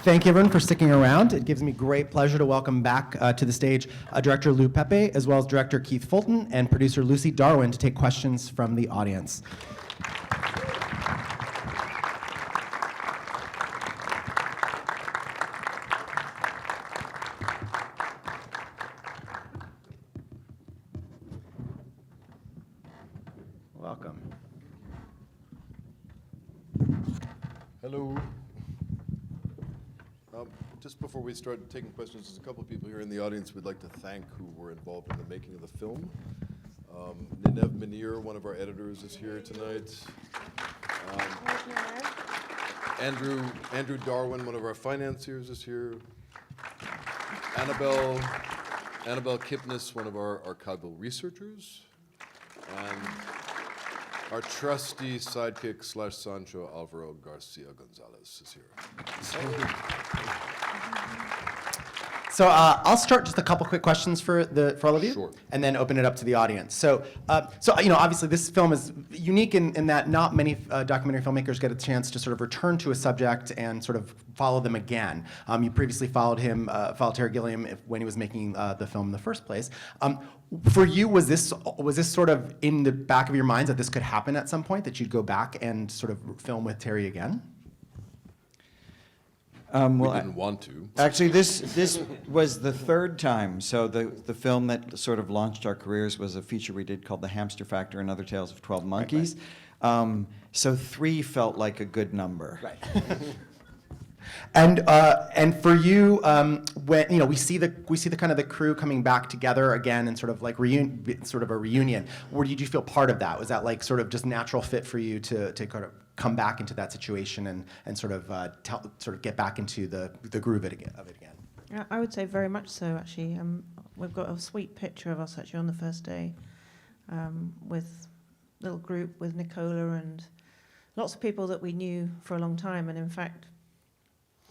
Thank you, everyone, for sticking around. It gives me great pleasure to welcome back to the stage director Lou Pepe, as well as director Keith Fulton and producer Lucy Darwin to take questions from the audience. Welcome. Hello. Just before we start taking questions, there's a couple of people here in the audience we'd like to thank who were involved in the making of the film. Ninev Munir, one of our editors, is here tonight. Andrew Darwin, one of our financiers, is here. Annabelle Kipnis, one of our archival researchers. And our trusty sidekick / Sancho, Alvaro Garcia Gonzalez, is here. So I'll start just a couple quick questions for all of you, Sure. And then open it up to the audience. So obviously this film is unique in that not many documentary filmmakers get a chance to sort of return to a subject and sort of follow them again. You previously followed Terry Gilliam when he was making the film in the first place. For you, was this sort of in the back of your minds that this could happen at some point, that you'd go back and sort of film with Terry again? We didn't want to. Actually, this was the third time. So the film that sort of launched our careers was a feature we did called The Hamster Factor and Other Tales of 12 Monkeys. Right. So 3 felt like a good number. Right. And for you, when we see the kind of the crew coming back together again and sort of like sort of a reunion, or did you feel part of that? Was that like sort of just natural fit for you to kind of come back into that situation and sort of get back into the groove of it again? Yeah, I would say very much so, actually. We've got a sweet picture of us actually on the first day with a little group with Nicola and lots of people that we knew for a long time. And in fact,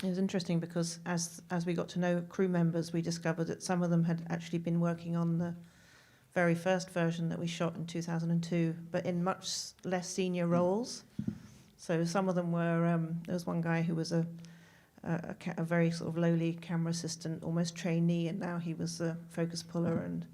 it was interesting because as we got to know crew members, we discovered that some of them had actually been working on the very first version that we shot in 2002, but in much less senior roles. So some of them were, there was one guy who was a very sort of lowly camera assistant, almost trainee, and now he was a focus puller, and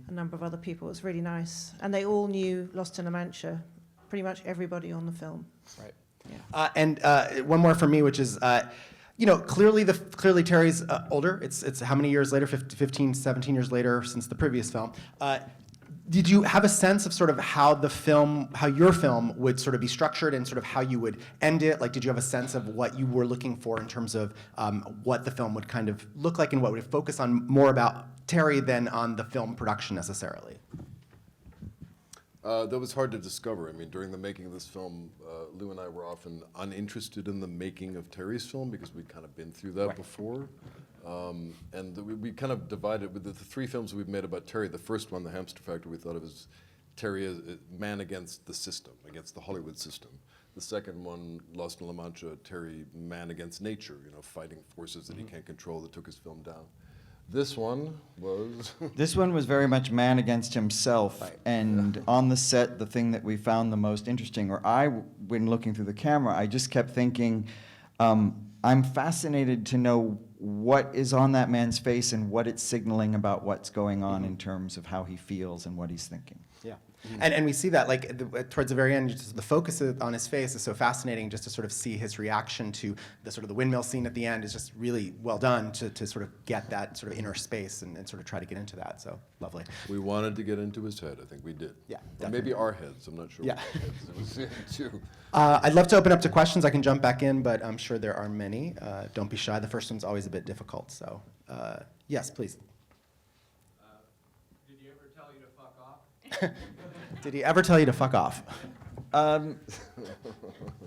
a number of other people. It was really nice. And they all knew Lost in La Mancha, pretty much everybody on the film. Right. Yeah. And one more from me, which is, clearly Terry's older. It's how many years later? 15, 17 years later since the previous film. Did you have a sense of sort of how your film would sort of be structured and sort of how you would end it? Like, did you have a sense of what you were looking for in terms of what the film would kind of look like and what would it focus on more about Terry than on the film production necessarily? That was hard to discover. I mean, during the making of this film, Lou and I were often uninterested in the making of Terry's film because we'd kind of been through that before. And we kind of divided with the 3 films we've made about Terry. The first one, The Hamster Factor, we thought of as Terry as a man against the system, against the Hollywood system. The second one, Lost in La Mancha, Terry, man against nature, fighting forces that he can't control that took his film down. This one was... This one was very much man against himself. Right. And on the set, the thing that we found the most interesting, when looking through the camera, I just kept thinking, I'm fascinated to know what is on that man's face and what it's signaling about what's going on in terms of how he feels and what he's thinking. Yeah. And we see that towards the very end, just the focus on his face is so fascinating. Just to sort of see his reaction to the sort of the windmill scene at the end is just really well done to sort of get that sort of inner space and sort of try to get into that. So lovely. We wanted to get into his head. I think we did. Yeah, Or maybe our heads. I'm not sure. Yeah. What heads it was in, too. I'd love to open up to questions. I can jump back in, but I'm sure there are many. Don't be shy. The first one's always a bit difficult. So yes, please. Did he ever tell you to fuck off? Did he ever tell you to fuck off?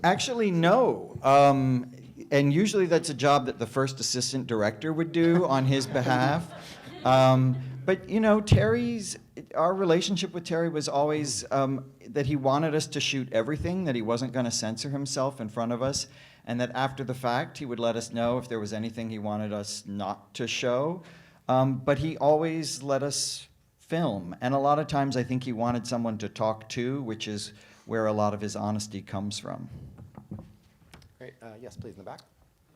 Actually, no. And usually that's a job that the first assistant director would do on his behalf. But our relationship with Terry was always that he wanted us to shoot everything, that he wasn't going to censor himself in front of us, and that after the fact he would let us know if there was anything he wanted us not to show. But he always let us film. And a lot of times I think he wanted someone to talk to, which is where a lot of his honesty comes from. Great. Yes, please, in the back.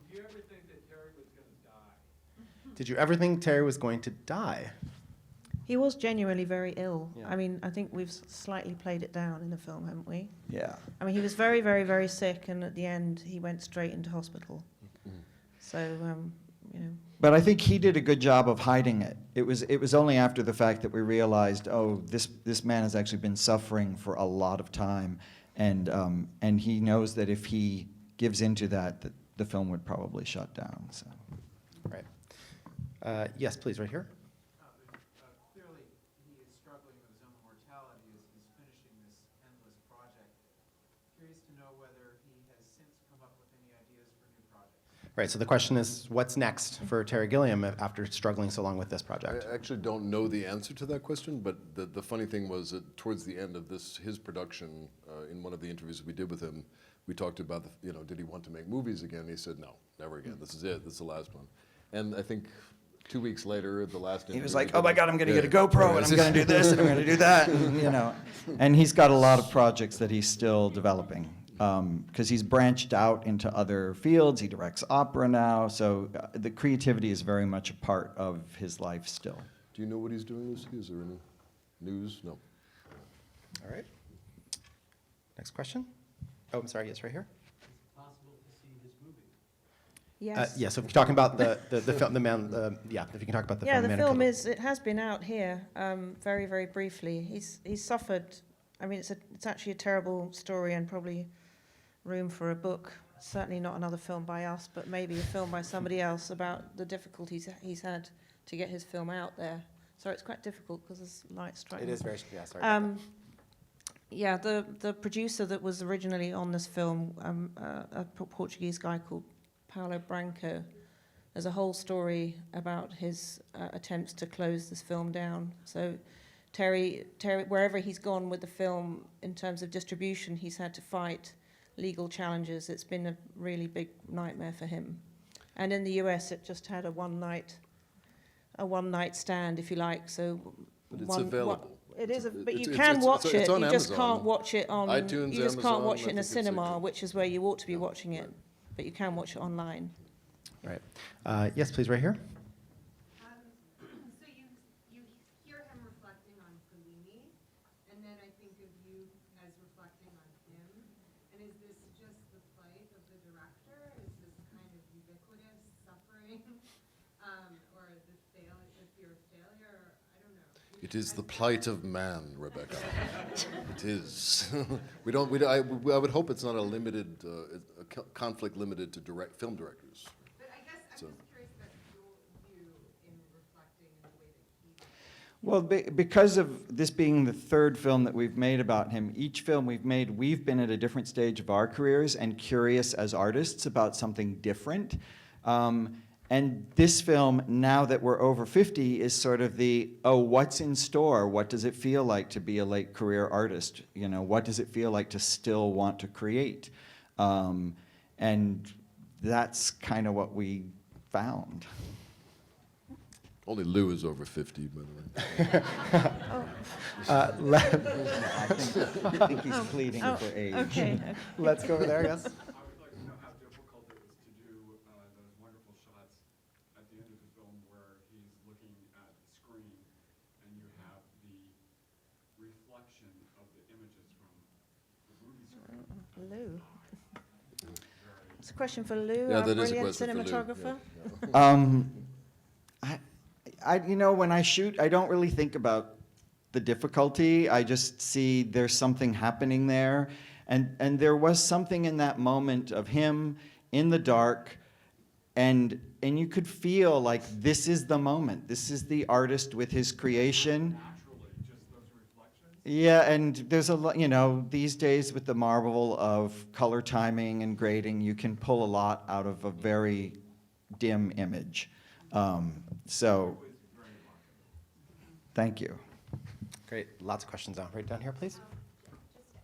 Did you ever think that Did you ever think Terry was going to die? He was genuinely very ill. Yeah. I mean, I think we've slightly played it down in the film, haven't we? Yeah. I mean, he was very, very, very sick, and at the end, he went straight into hospital. So, you know. But I think he did a good job of hiding it. It was only after the fact that we realized, oh, this man has actually been suffering for a lot of time, and he knows that if he gives into that the film would probably shut down. So. Right. Yes, please, right here. Clearly, he is struggling with his own mortality as he's finishing this endless project. Curious to know whether he has since come up with any ideas for new projects. Right, so the question is, what's next for Terry Gilliam after struggling so long with this I project? actually don't know the answer to that question, but the funny thing was that towards the end of his production, in one of the interviews we did with him, we talked about, did he want to make movies again? He said, no, never again. This is it. This is the last one. And I think 2 weeks later, the last interview, He was like, oh my God, I'm going to get a GoPro, and I'm going to do this, and I'm going to do that, and, And he's got a lot of projects that he's still developing, because he's branched out into other fields. He directs opera now, so the creativity is very much a part of his life still. Do you know what he's doing, Lucy? Is there any news? No. All right. Next question. Oh, I'm sorry, yes, right here. Is it possible to see his movie? Yes. Yeah, so if you're talking about the film, if you can talk about the Yeah, film. the Man film Killed. it has been out here very, very briefly. He's suffered. I mean, it's actually a terrible story and probably room for a book. Certainly not another film by us, but maybe a film by somebody else about the difficulties he's had to get his film out there. So it's quite difficult because there's light striking. It is very, yeah, sorry. about that. Yeah, the producer that was originally on this film, a Portuguese guy called Paulo Branco. There's a whole story about his attempts to close this film down. So Terry, wherever he's gone with the film in terms of distribution, he's had to fight legal challenges. It's been a really big nightmare for him. And in the US, it just had a one night stand, if you like. So But it's available. It is, but you It's- can it's- watch it's it. on You just Amazon. can't watch it on iTunes, You just can't Amazon, watch it I in a think it's cinema, like- which is where you ought to be watching it. But you can watch it online. Right. Yes, please, right here. So you hear him reflecting on Fellini, and then I think of you as reflecting on him. And is this just the plight of the director? Is this kind of ubiquitous suffering, or the fear of failure? I don't know. It is the plight of man, Rebecca. It is. I would hope it's not a limited, conflict limited to film directors. But I guess I'm just curious about your view in reflecting in the way that he. Well, because of this being the third film that we've made about him, each film we've made, we've been at a different stage of our careers and curious as artists about something different. And this film, now that we're over 50, is sort of what's in store? What does it feel like to be a late career artist? What does it feel like to still want to create? And that's kind of what we found. Only Lou is over 50, by the way. I think he's pleading for age. Okay. Let's go over there, yes. I would like to know how difficult it was to do those wonderful shots at the end of the film where he's looking at the screen and you have the reflection of the images from the movie screen. Lou. It's a question for Lou, Yeah, our that is a brilliant question for Lou, cinematographer. When I shoot, I don't really think about the difficulty. I just see there's something happening there. And there was something in that moment of him in the dark, and you could feel like this is the moment. This is the artist with his creation. Naturally, just those reflections. Yeah, and there's a lot, these days with the marvel of color timing and grading, you can pull a lot out of a very dim image. Thank you. Great. Lots of questions now. Right down here, please. Just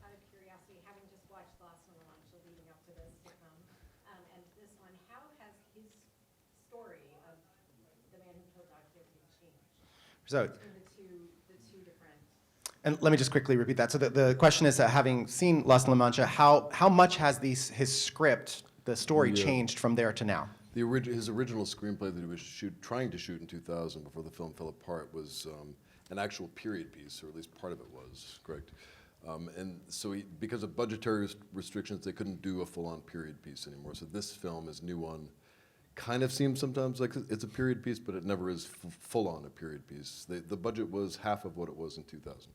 out of curiosity, having just watched Lost in Mancha leading up to this to come, and this one, how has his story of the man who killed Dr. changed So, between the two different? and let me just quickly repeat that. So the question is, having seen Lost in La Mancha, how much has his script, the story, Yeah. changed from there to now? His original screenplay that he was trying to shoot in 2000 before the film fell apart was an actual period piece, or at least part of it was, correct? And so because of budgetary restrictions, they couldn't do a full-on period piece anymore. So this film, his new one, kind of seems sometimes like it's a period piece, but it never is full-on a period piece. The budget was half of what it was in 2000.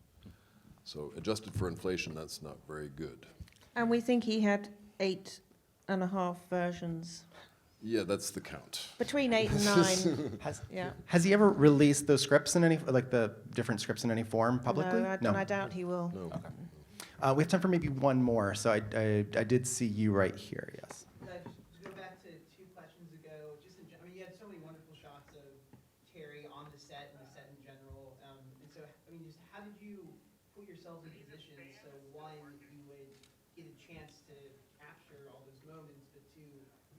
So adjusted for inflation, that's not very good. And we think he had 8.5 versions. Yeah, that's the count. Between 8 and 9. Yeah. Has he ever released those scripts in any, like the different scripts in any form publicly? No, I doubt he will. No. We have time for maybe one more. So I did see you right here, yes. Just go back to 2 questions ago. I mean, you had so many wonderful shots of Terry on the set and the set in general. And so, I mean, just how did you put yourselves in position so, one, you would get a chance to capture all those moments, but 2,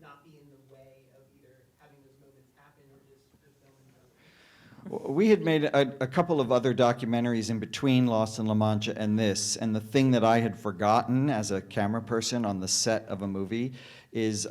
not be in the way of either having those moments happen or just the film in general? We had made a couple of other documentaries in between Lost in La Mancha and this, and the thing that I had forgotten as a camera person on the set of a movie is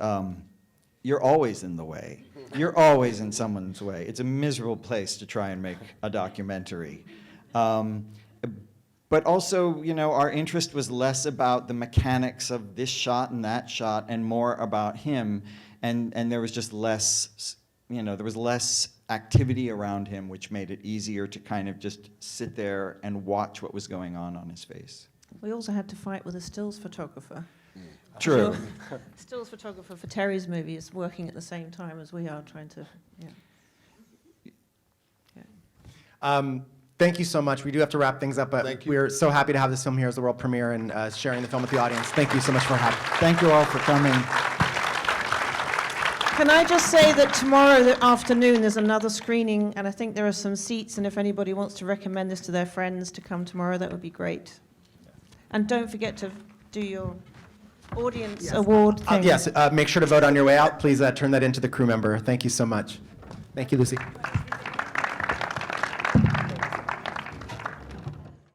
you're always in the way. You're always in someone's way. It's a miserable place to try and make a documentary. But also, you know, our interest was less about the mechanics of this shot and that shot and more about him, and there was just less, you know, there was less activity around him, which made it easier to kind of just sit there and watch what was going on his face. We also had to fight with a stills photographer. True. Stills photographer for Terry's movie is working at the same time as we are trying to, Thank you so much. We do have to wrap things up, but Thank you. we're so happy to have this film here as the world premiere and sharing the film with the audience. Thank you so much for having. Thank you all for coming. Can I just say that tomorrow afternoon there's another screening, and I think there are some seats, and if anybody wants to recommend this to their friends to come tomorrow, that would be great. And don't forget to do your audience award thing. Yes, make sure to vote on your way out. Please turn that into the crew member. Thank you so much. Thank you, Lucy.